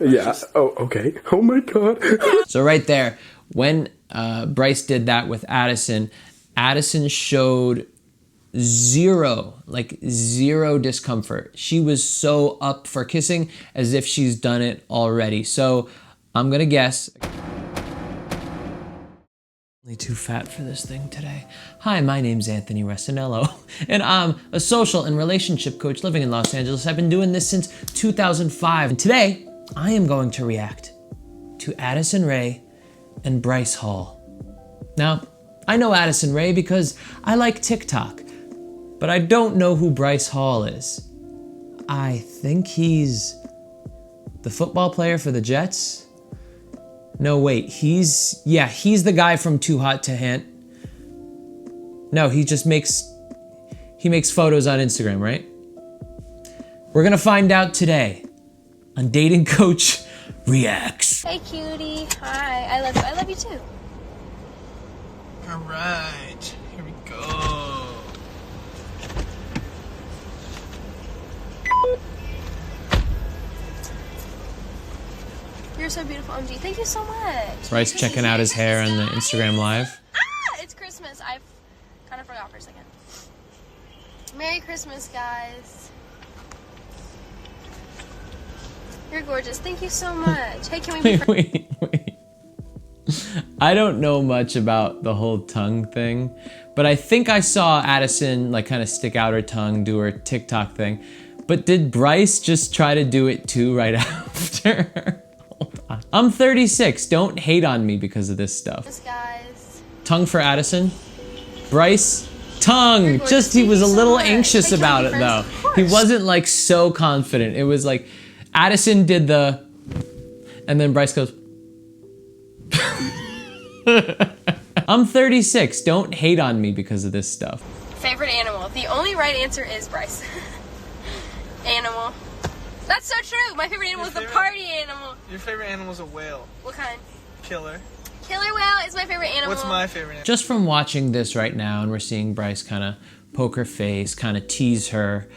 Yeah. Oh, okay. Oh my God. So right there, when Bryce did that with Addison, Addison showed zero discomfort. She was so up for kissing as if she's done it already. So I'm gonna guess. Too fat for this thing today. Hi, my name's Anthony Resinello, and I'm a social and relationship coach living in Los Angeles. I've been doing this since 2005, and today I am going to react to Addison Rae and Bryce Hall. Now, I know Addison Rae because I like TikTok, but I don't know who Bryce Hall is. I think he's the football player for the Jets. No, wait, he's the guy from Too Hot to Handle. No, he makes photos on Instagram, right? We're gonna find out today on Dating Coach Reacts. Hey cutie, hi, I love you. I love you too. All right, here we go. You're so beautiful, OMG. Thank you so much. Bryce checking out his hair on the Instagram Live. Ah, it's Christmas. I kind of forgot for a second. Merry Christmas, guys. You're gorgeous. Thank you so much. Hey, can we be Wait. I don't know much about the whole tongue thing, but I think I saw Addison like kind of stick out her tongue, do her TikTok thing. But did Bryce just try to do it too right after? I'm 36. Don't hate on me because of this stuff. Guys. Tongue for Addison. Bryce, tongue. Just he was a little anxious about it though. He wasn't like so confident. It was like Addison did the, and then Bryce goes. I'm 36. Don't hate on me because of this stuff. Favorite animal. The only right answer is Bryce. Animal. That's so true. My favorite animal is the party animal. Your favorite animal is a whale. What kind? Killer. Killer whale is my favorite animal. What's my favorite animal? Just from watching this right now, and we're seeing Bryce kind of poke her face, kind of tease her,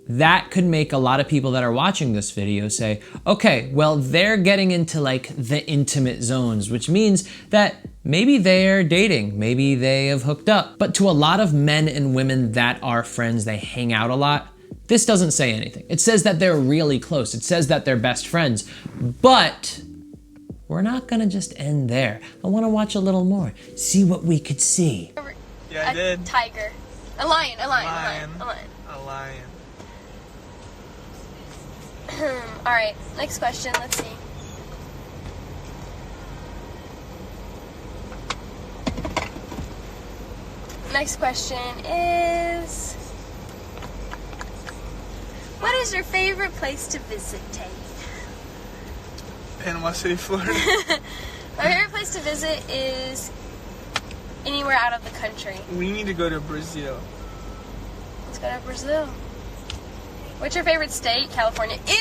that could make a lot of people that are watching this video say, okay, well, they're getting into like the intimate zones, which means that maybe they're dating, maybe they have hooked up. But to a lot of men and women that are friends, they hang out a lot, this doesn't say anything. It says that they're really close. It says that they're best friends, but we're not gonna just end there. I wanna watch a little more, see what we could see. Yeah, I did. Tiger. A lion. A lion. All right, next question, let's see. Next question is, what is your favorite place to visit, Tate? Panama City, Florida. My favorite place to visit is anywhere out of the country. We need to go to Brazil. Let's go to Brazil. What's your favorite state? California. Ew!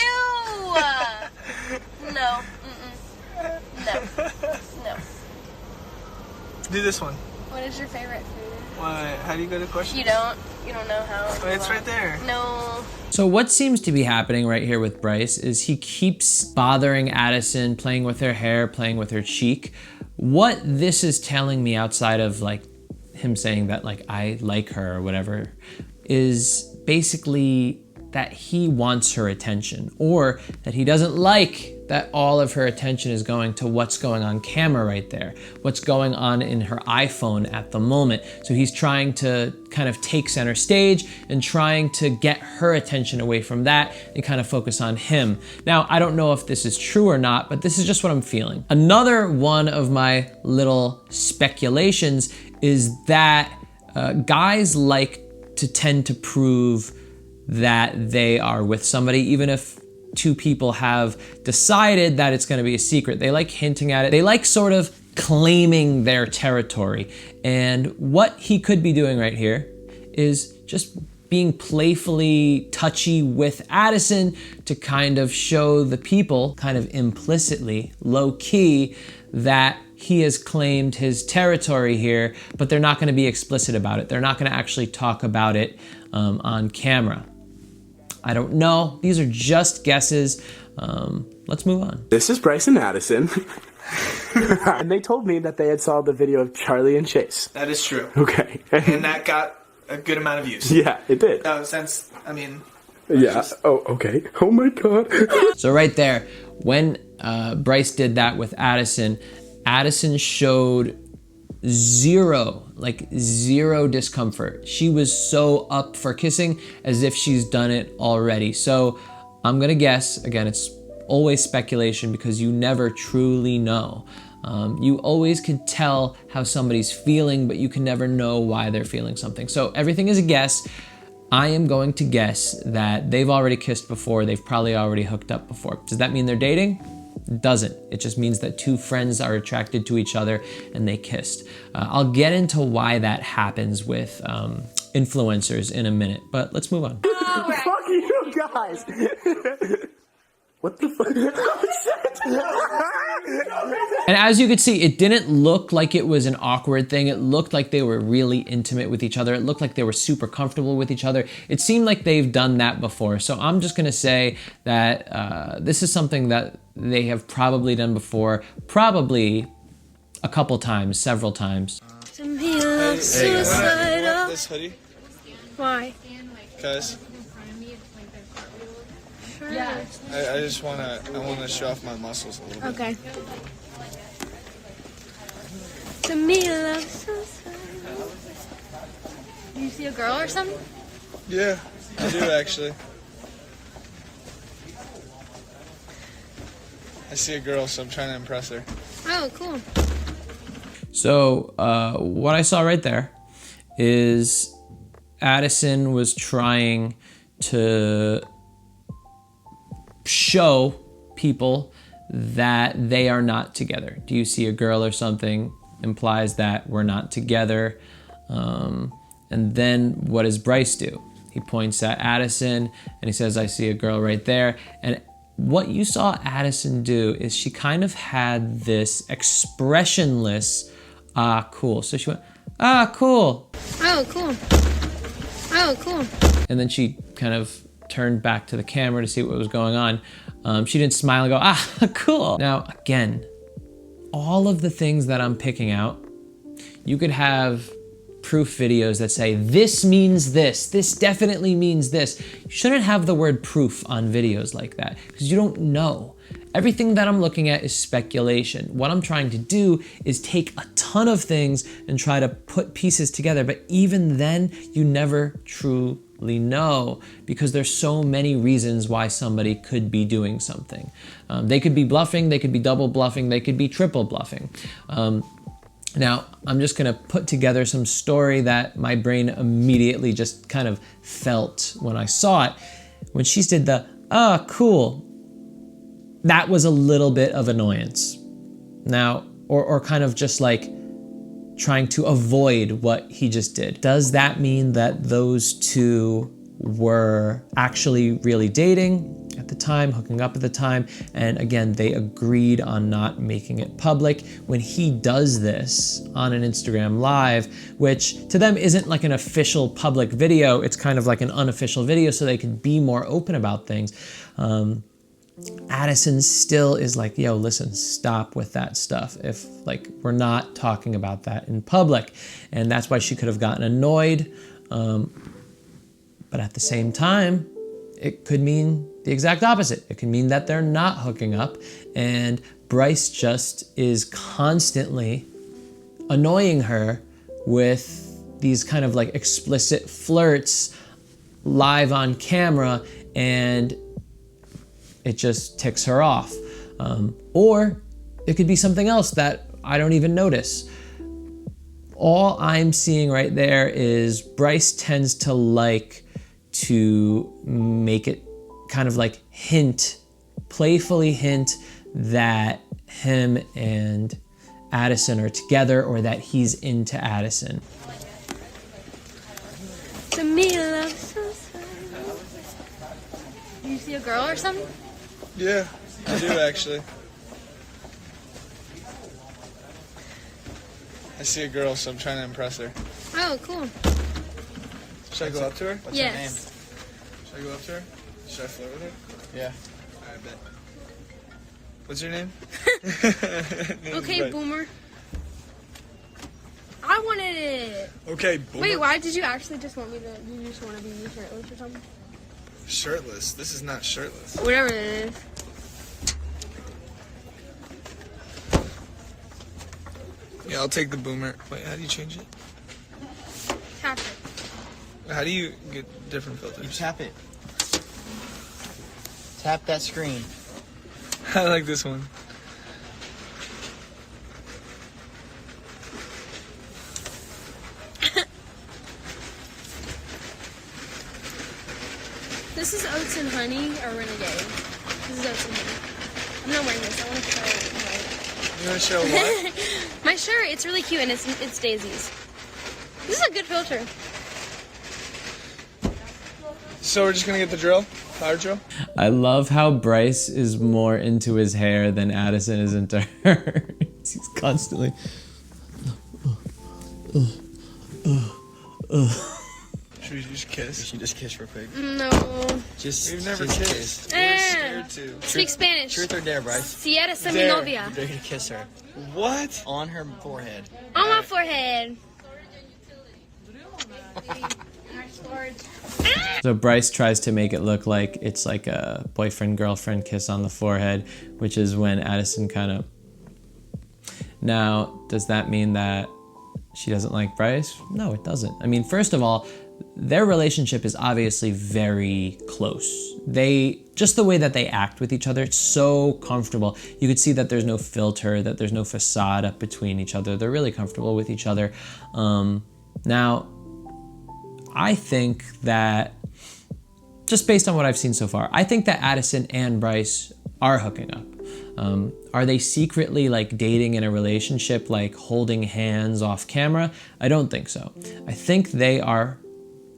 No. No. Do this one. What is your favorite food? What? How do you go to questions? You don't know how. Oh, it's right there. No. So what seems to be happening right here with Bryce is he keeps bothering Addison, playing with her hair, playing with her cheek. What this is telling me, outside of like him saying that like I like her or whatever, is basically that he wants her attention, or that he doesn't like that all of her attention is going to what's going on camera right there, what's going on in her iPhone at the moment. So he's trying to kind of take center stage and trying to get her attention away from that and kind of focus on him. Now, I don't know if this is true or not, but this is just what I'm feeling. Another one of my little speculations is that guys like to tend to prove that they are with somebody, even if two people have decided that it's going to be a secret. They like hinting at it. They like sort of claiming their territory. And what he could be doing right here is just being playfully touchy with Addison to kind of show the people, kind of implicitly, low key, that he has claimed his territory here, but they're not going to be explicit about it. They're not going to actually talk about it on camera. I don't know. These are just guesses, Let's move on. This is Bryce and Addison. And they told me that they had saw the video of Charlie and Chase. That is true. Okay. And that got a good amount of views. Yeah, it did. Since, I mean... Yeah. Oh, okay. Oh my god. So right there, when Bryce did that with Addison, Addison showed zero discomfort. She was so up for kissing as if she's done it already. So I'm gonna guess, again, it's always speculation because you never truly know. You always can tell how somebody's feeling, but you can never know why they're feeling something. So everything is a guess. I am going to guess that they've already kissed before. They've probably already hooked up before. Does that mean they're dating? It doesn't. It just means that two friends are attracted to each other and they kissed. I'll get into why that happens with influencers in a minute, but let's move on. Fuck you guys. What the fuck? And as you could see, it didn't look like it was an awkward thing. It looked like they were really intimate with each other. It looked like they were super comfortable with each other. It seemed like they've done that before. So I'm just gonna say that this is something that they have probably done before, probably a couple times, several times. Hey, you want this hoodie? Why? Because Yeah. I just wanna show off my muscles a little bit. Okay. To me, love suicide. Do you see a girl or something? Yeah, I do actually. I see a girl, so I'm trying to impress her. Oh, cool. So what I saw right there is Addison was trying to show people that they are not together. Do you see a girl or something implies that we're not together. And then what does Bryce do? He points at Addison and he says, I see a girl right there. And what you saw Addison do is she kind of had this expressionless, ah, cool. So she went, ah, cool. Oh, cool. Oh, cool. And then she kind of turned back to the camera to see what was going on. She didn't smile and go, ah, cool. Now, again, all of the things that I'm picking out, you could have proof videos that say, this means this definitely means this. You shouldn't have the word proof on videos like that because you don't know. Everything that I'm looking at is speculation. What I'm trying to do is take a ton of things and try to put pieces together, but even then, you never truly know because there's so many reasons why somebody could be doing something. They could be bluffing, they could be double bluffing, they could be triple bluffing. Now, I'm just gonna put together some story that my brain immediately just kind of felt when I saw it. When she did the, ah, cool, that was a little bit of annoyance. Now, or kind of just like trying to avoid what he just did. Does that mean that those two were actually really dating at the time, hooking up at the time? And again, they agreed on not making it public. When he does this on an Instagram Live, which to them isn't like an official public video, it's kind of like an unofficial video so they can be more open about things. Addison still is like, yo, listen, stop with that stuff. If like, we're not talking about that in public. And that's why she could have gotten annoyed. But at the same time, it could mean the exact opposite. It could mean that they're not hooking up and Bryce just is constantly annoying her with these kind of like explicit flirts live on camera and it just ticks her off. Or it could be something else that I don't even notice. All I'm seeing right there is Bryce tends to like to make it kind of like hint, playfully hint that him and Addison are together or that he's into Addison. To me, love suicide. Do you see a girl or something? Yeah, I do actually. I see a girl, so I'm trying to impress her. Oh, cool. Should I go up to her? What's Yes. her name? Should I go up to her? Should I flirt with her? Yeah. Alright, bet. What's your name? Okay, Bryce. boomer. I wanted it. Okay, boomer. Wait, why did you actually just want me to? You just want to be shirtless or something? Shirtless. This is not shirtless. Whatever it is. Yeah, I'll take the boomer. Wait, how do you change it? Tap it. How do you get different You filters? tap it. Tap that screen. I like this one. This is oats and honey or renegade. This is oats and honey. I'm not wearing this. I want to show You want to show what? my shirt. It's really cute and it's daisies. This is a good filter. So we're just gonna get the drill? Power drill? I love how Bryce is more into his hair than Addison is into her. He's constantly. Should we just kiss? You just kiss real quick. No. Just We've never just kissed. kiss. We're scared to. Speak Spanish. Truth or dare, Bryce? Sierra semi novia. Dare you to kiss her What? on her forehead. On my forehead. So Bryce tries to make it look like it's like a boyfriend-girlfriend kiss on the forehead, which is when Addison kind of... Now, does that mean that she doesn't like Bryce? No, it doesn't. I mean, first of all, their relationship is obviously very close. Just the way that they act with each other, it's so comfortable. You could see that there's no filter, that there's no facade up between each other. They're really comfortable with each other. Now, I think that, just based on what I've seen so far, I think that Addison and Bryce are hooking up. Are they secretly like dating in a relationship, like holding hands off camera? I don't think so. I think they are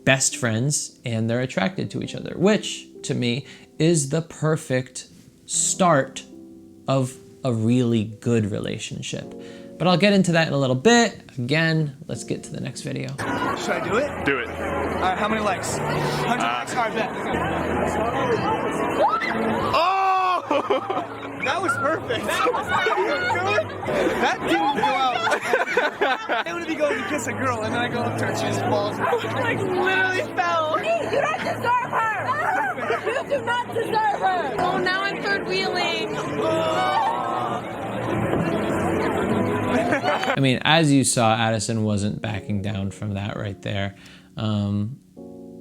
best friends and they're attracted to each other, which to me is the perfect start of a really good relationship. But I'll get into that in a little bit. Again, let's get to the next video. Should I do it? Do it. Alright, how many likes? 100 likes? Alright, bet. Oh! That was perfect. That didn't go out. I would be going to kiss a girl and then I go up to her, she just falls. Like literally fell. You don't deserve her. You do not deserve her. Oh, now I'm third wheeling. I mean, as you saw, Addison wasn't backing down from that right there.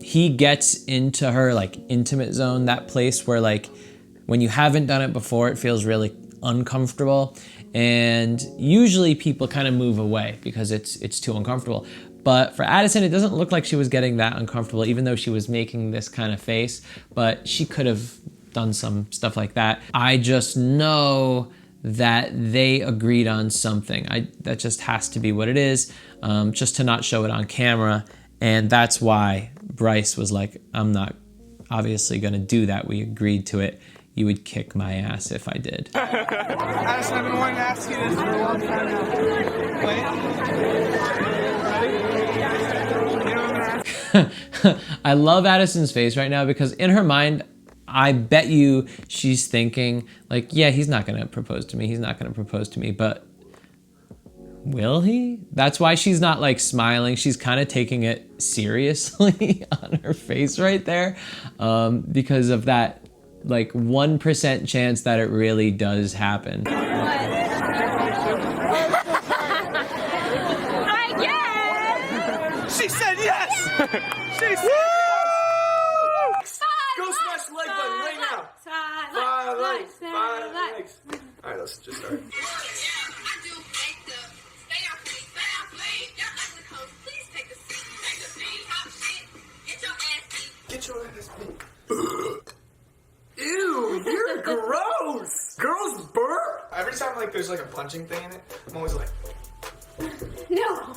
He gets into her like intimate zone, that place where like when you haven't done it before, it feels really uncomfortable. And usually people kind of move away because it's too uncomfortable. But for Addison, it doesn't look like she was getting that uncomfortable, even though she was making this kind of face, but she could have done some stuff like that. I just know that they agreed on something. That just has to be what it is, just to not show it on camera. And that's why Bryce was like, I'm not obviously gonna do that. We agreed to it. You would kick my ass if I did. Addison, I've been wanting to ask you this for a long time now. Wait. I love Addison's face right now because in her mind, I bet you she's thinking like, yeah, he's not gonna propose to me. He's not gonna propose to me, but will he? That's why she's not like smiling. She's kind of taking it seriously on her face right there, because of that like 1% chance that it really does happen. I guess. She said yes! She said Go smash the like button right now. 5 likes. 5 likes. All right, let's just start. Get your ass beat. Ew, you're gross. Girls burp. every time like there's like a punching thing in it, I'm always like, No.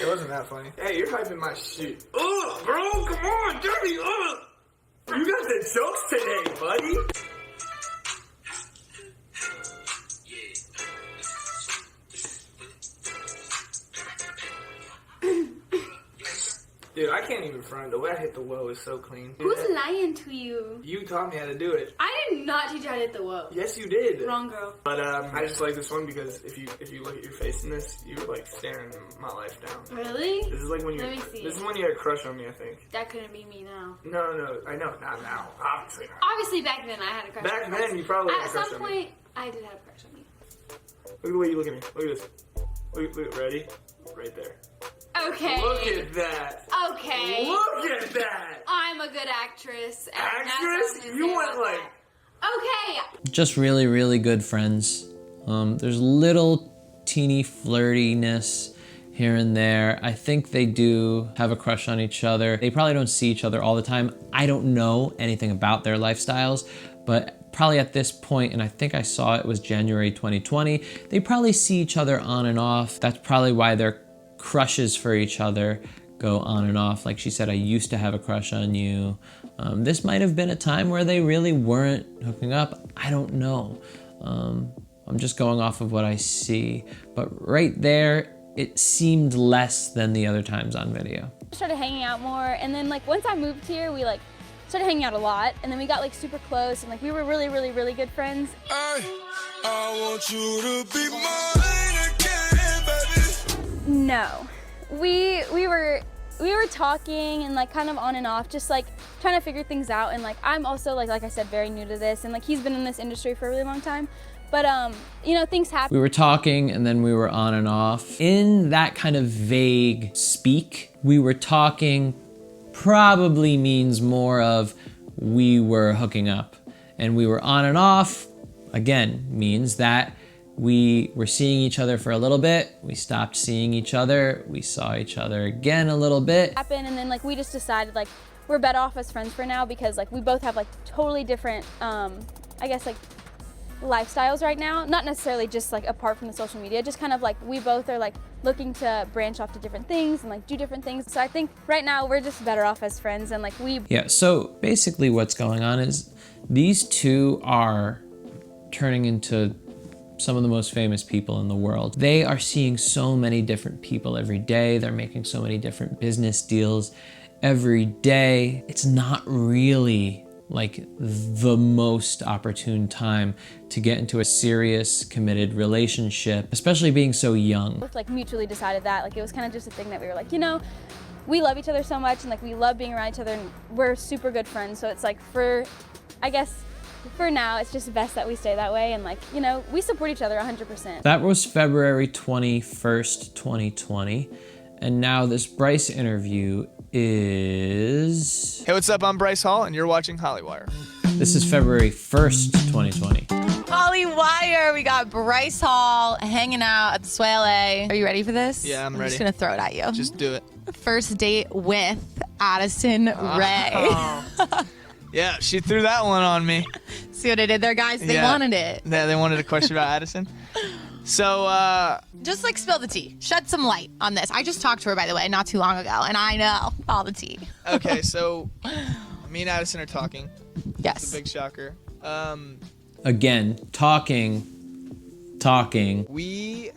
it wasn't that funny. Hey, you're hyping my shit. Ugh, bro, come on, get me up. You got the jokes today, buddy. Dude, I can't can't even front. The way I hit the whoa is so clean. Who's lying to you? You taught me how to do it. I did not teach you how to hit the whoa. Yes, you did. Wrong girl. But I just like this one because if you look at your face in this, you're like staring my life down. Really? This is like when you. Let me see. This is when you had a crush on me, I think. That couldn't be me now. No, I know, not now. Obviously not. Obviously, back then I had a crush. Back on then, Bryce. you probably had a At crush some on me. point, I did have a crush on you. Look at the way you look at me. Look at this. Look, ready? Right there. Okay. Look at that. Okay. Look at that. I'm a good actress. and that's Actress? all I'm gonna You say went about like. that. Okay. Just really, really good friends. There's little teeny flirtiness here and there. I think they do have a crush on each other. They probably don't see each other all the time. I don't know anything about their lifestyles, but probably at this point, and I think I saw it was January 2020, they probably see each other on and off. That's probably why their crushes for each other go on and off. Like she said, I used to have a crush on you. This might have been a time where they really weren't hooking up. I don't know. I'm just going off of what I see. But right there, it seemed less than the other times on video. Started hanging out more, and then like once I moved here, we like started hanging out a lot, and then we got like super close, and like we were really, really, really good friends. I want you to be mine again, baby. No, we were talking and like kind of on and off, just like trying to figure things out, and like I'm also like I said, very new to this, and like he's been in this industry for a really long time. But you know, things happen. We were talking and then we were on and off. In that kind of vague speak, we were talking probably means more of we were hooking up. And we were on and off, again, means that we were seeing each other for a little bit, we stopped seeing each other, we saw each other again a little bit. Happened, and then like we just decided like we're better off as friends for now, because like we both have like totally different, I guess like lifestyles right now. Not necessarily just like apart from the social media, just kind of like we both are like looking to branch off to different things and like do different things. So I think right now we're just better off as friends, and like Yeah, so basically what's going on is these two are turning into some of the most famous people in the world. They are seeing so many different people every day. They're making so many different business deals every day. It's not really like the most opportune time to get into a serious, committed relationship, especially being so young. both like mutually decided that like it was kind of just a thing that we were like, you know, we love each other so much, and like we love being around each other, and we're super good friends. So it's like I guess for now, it's just best that we stay that way, and like, you know, we support each other 100%. That was February 21st, 2020. And now this Bryce interview is... Hey, what's up? I'm Bryce Hall, and you're watching Hollywire. This is February 1st, 2020. Hollywire, we got Bryce Hall hanging out at the Swale. Are you ready for this? Yeah, I'm ready. just gonna throw it at you. Just do it. First date with Addison Rae. Oh. Yeah, she threw that one on me. See what I did there, guys? They Yeah. wanted it. Yeah, they wanted a question about Addison. So, Just like spill the tea. Shed some light on this. I just talked to her, by the way, not too long ago, and I know all the tea. okay, so me and Addison are talking. Yes. It's a big shocker. Again, talking. We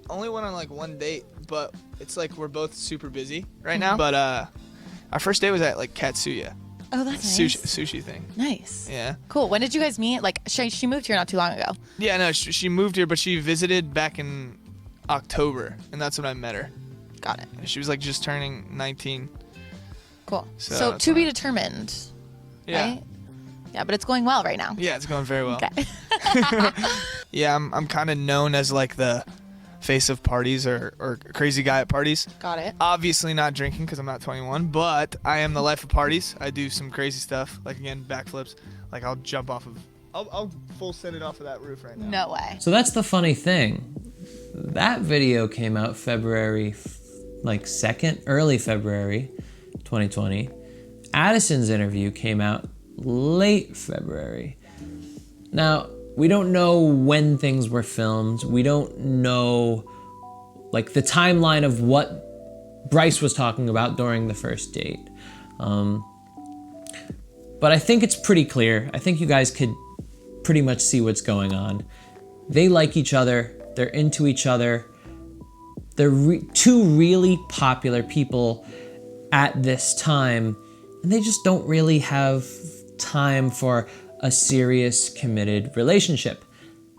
only went on like one date, but it's like we're both super busy right now. But our first date was at like Katsuya. Oh, that's nice. Sushi thing. Nice. Yeah. Cool. When did you guys meet? Like, she moved here not too long ago. Yeah, no, she moved here, but she visited back in October, and that's when I met her. Got it. She was like just turning 19. Cool. So So that's to be fine. determined, Yeah. right? Yeah, but it's going well right now. Yeah, it's going very well. Okay. Yeah, I'm kind of known as like the face of parties or crazy guy at parties. Got it. Obviously not drinking because I'm not 21, but I am the life of parties. I do some crazy stuff, like again, backflips. Like I'll jump off of, I'll full send it off of that roof right now. No way. So that's the funny thing. That video came out February, like 2nd, early February 2020. Addison's interview came out late February. Now, we don't know when things were filmed. We don't know like the timeline of what Bryce was talking about during the first date. But I think it's pretty clear. I think you guys could pretty much see what's going on. They like each other. They're into each other. They're two really popular people at this time, and they just don't really have time for a serious, committed relationship.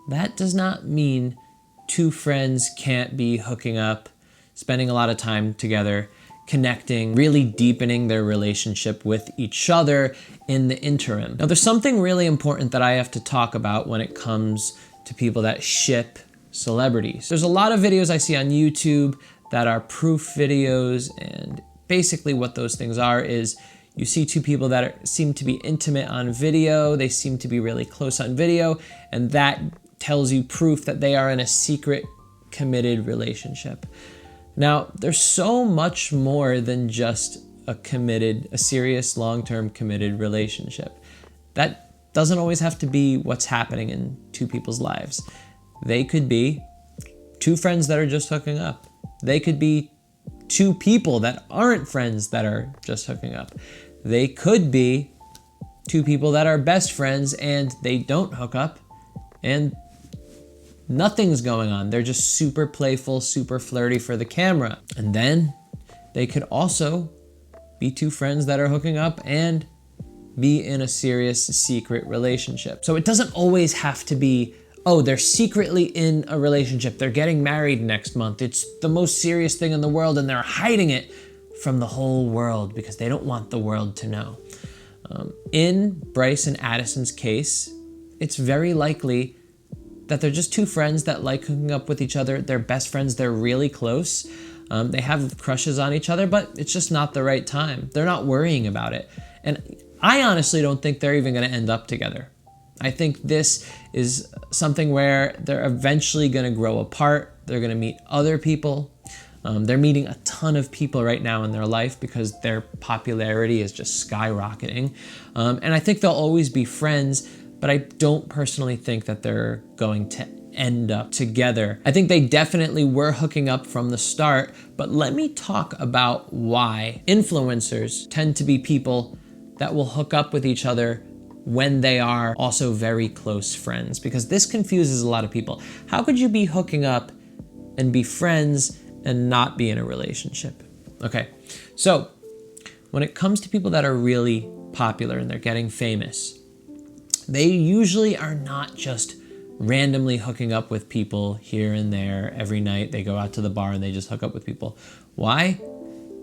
That does not mean two friends can't be hooking up, spending a lot of time together, connecting, really deepening their relationship with each other in the interim. Now, there's something really important that I have to talk about when it comes to people that ship celebrities. There's a lot of videos I see on YouTube that are proof videos, and basically what those things are is you see two people that seem to be intimate on video, they seem to be really close on video, and that tells you proof that they are in a secret, committed relationship. Now, there's so much more than just a serious, long-term committed relationship. That doesn't always have to be what's happening in two people's lives. They could be two friends that are just hooking up. They could be two people that aren't friends that are just hooking up. They could be two people that are best friends and they don't hook up and nothing's going on. They're just super playful, super flirty for the camera. And then they could also be two friends that are hooking up and be in a serious, secret relationship. So it doesn't always have to be, oh, they're secretly in a relationship. They're getting married next month. It's the most serious thing in the world and they're hiding it from the whole world because they don't want the world to know. In Bryce and Addison's case, it's very likely that they're just two friends that like hooking up with each other. They're best friends, they're really close. They have crushes on each other, but it's just not the right time. They're not worrying about it. And I honestly don't think they're even gonna end up together. I think this is something where they're eventually gonna grow apart. They're gonna meet other people. They're meeting a ton of people right now in their life because their popularity is just skyrocketing. And I think they'll always be friends, but I don't personally think that they're going to end up together. I think they definitely were hooking up from the start, but let me talk about why influencers tend to be people that will hook up with each other when they are also very close friends, because this confuses a lot of people. How could you be hooking up and be friends and not be in a relationship? Okay, so when it comes to people that are really popular and they're getting famous, they usually are not just randomly hooking up with people here and there every night. They go out to the bar and they just hook up with people. Why?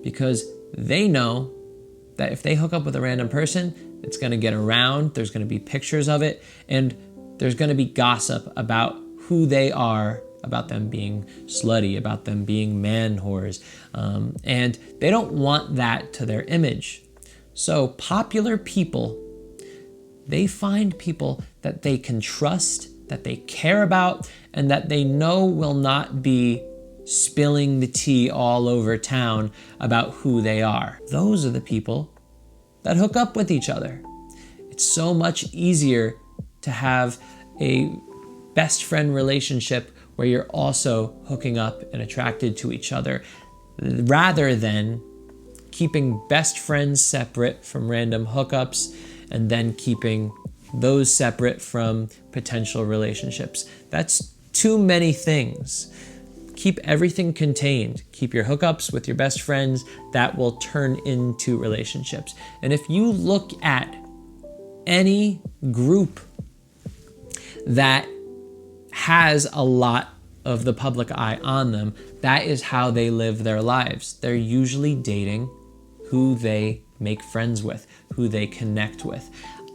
Because they know that if they hook up with a random person, it's gonna get around, there's gonna be pictures of it, and there's gonna be gossip about who they are, about them being slutty, about them being man whores, and they don't want that to their image. So popular people, they find people that they can trust, that they care about, and that they know will not be spilling the tea all over town about who they are. Those are the people that hook up with each other. It's so much easier to have a best friend relationship where you're also hooking up and attracted to each other, rather than keeping best friends separate from random hookups and then keeping those separate from potential relationships. That's too many things. Keep everything contained. Keep your hookups with your best friends. That will turn into relationships. And if you look at any group that has a lot of the public eye on them, that is how they live their lives. They're usually dating who they make friends with, who they connect with.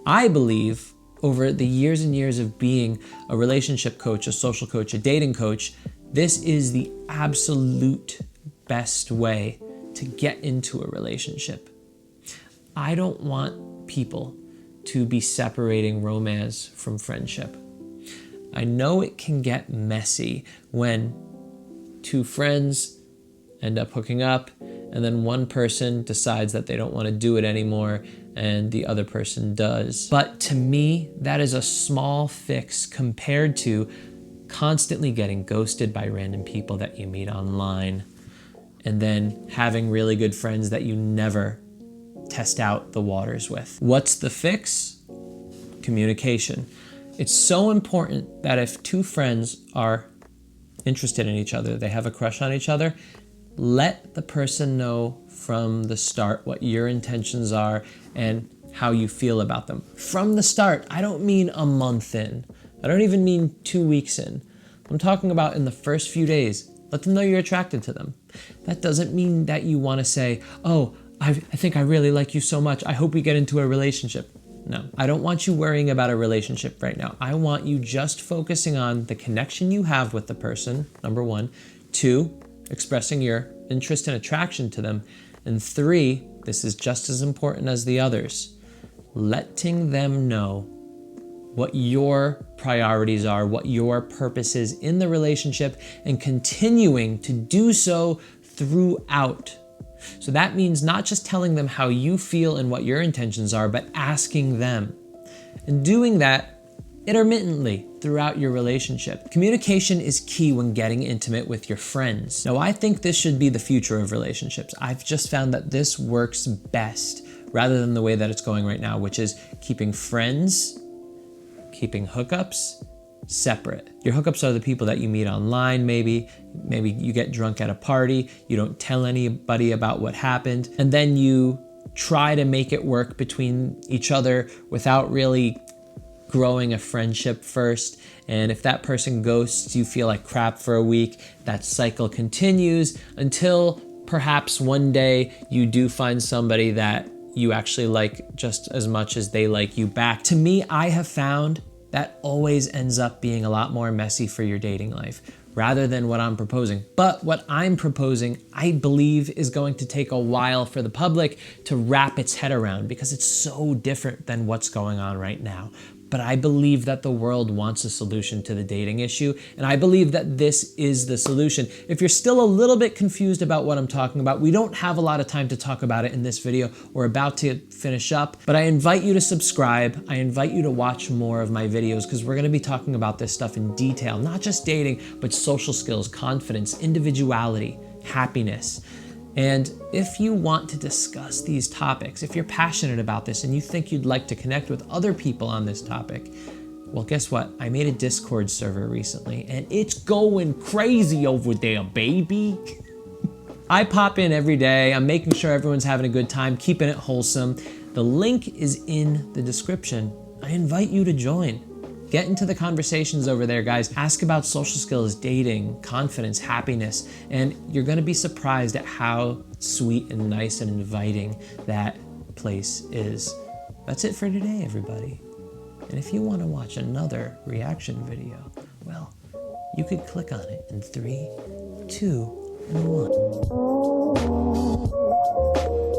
I believe over the years and years of being a relationship coach, a social coach, a dating coach, this is the absolute best way to get into a relationship. I don't want people to be separating romance from friendship. I know it can get messy when two friends end up hooking up and then one person decides that they don't want to do it anymore and the other person does. But to me, that is a small fix compared to constantly getting ghosted by random people that you meet online and then having really good friends that you never test out the waters with. What's the fix? Communication. It's so important that if two friends are interested in each other, they have a crush on each other, let the person know from the start what your intentions are and how you feel about them. From the start, I don't mean a month in. I don't even mean 2 weeks in. I'm talking about in the first few days. Let them know you're attracted to them. That doesn't mean that you want to say, oh, I think I really like you so much. I hope we get into a relationship. No, I don't want you worrying about a relationship right now. I want you just focusing on the connection you have with the person, number 1. 2, expressing your interest and attraction to them. And 3, this is just as important as the others, letting them know what your priorities are, what your purpose is in the relationship, and continuing to do so throughout. So that means not just telling them how you feel and what your intentions are, but asking them. And doing that intermittently throughout your relationship. Communication is key when getting intimate with your friends. Now, I think this should be the future of relationships. I've just found that this works best rather than the way that it's going right now, which is keeping friends, keeping hookups separate. Your hookups are the people that you meet online, maybe you get drunk at a party, you don't tell anybody about what happened, and then you try to make it work between each other without really growing a friendship first. And if that person ghosts, you feel like crap for a week. That cycle continues until perhaps one day you do find somebody that you actually like just as much as they like you back. To me, I have found that always ends up being a lot more messy for your dating life rather than what I'm proposing. But what I'm proposing, I believe, is going to take a while for the public to wrap its head around because it's so different than what's going on right now. But I believe that the world wants a solution to the dating issue, and I believe that this is the solution. If you're still a little bit confused about what I'm talking about, we don't have a lot of time to talk about it in this video. We're about to finish up, but I invite you to subscribe. I invite you to watch more of my videos because we're gonna be talking about this stuff in detail, not just dating, but social skills, confidence, individuality, happiness. And if you want to discuss these topics, if you're passionate about this and you think you'd like to connect with other people on this topic, well, guess what? I made a Discord server recently and it's going crazy over there, baby. I pop in every day. I'm making sure everyone's having a good time, keeping it wholesome. The link is in the description. I invite you to join. Get into the conversations over there, guys. Ask about social skills, dating, confidence, happiness, and you're gonna be surprised at how sweet and nice and inviting that place is. That's it for today, everybody. And if you wanna watch another reaction video, well, you could click on it in 3, 2, and 1.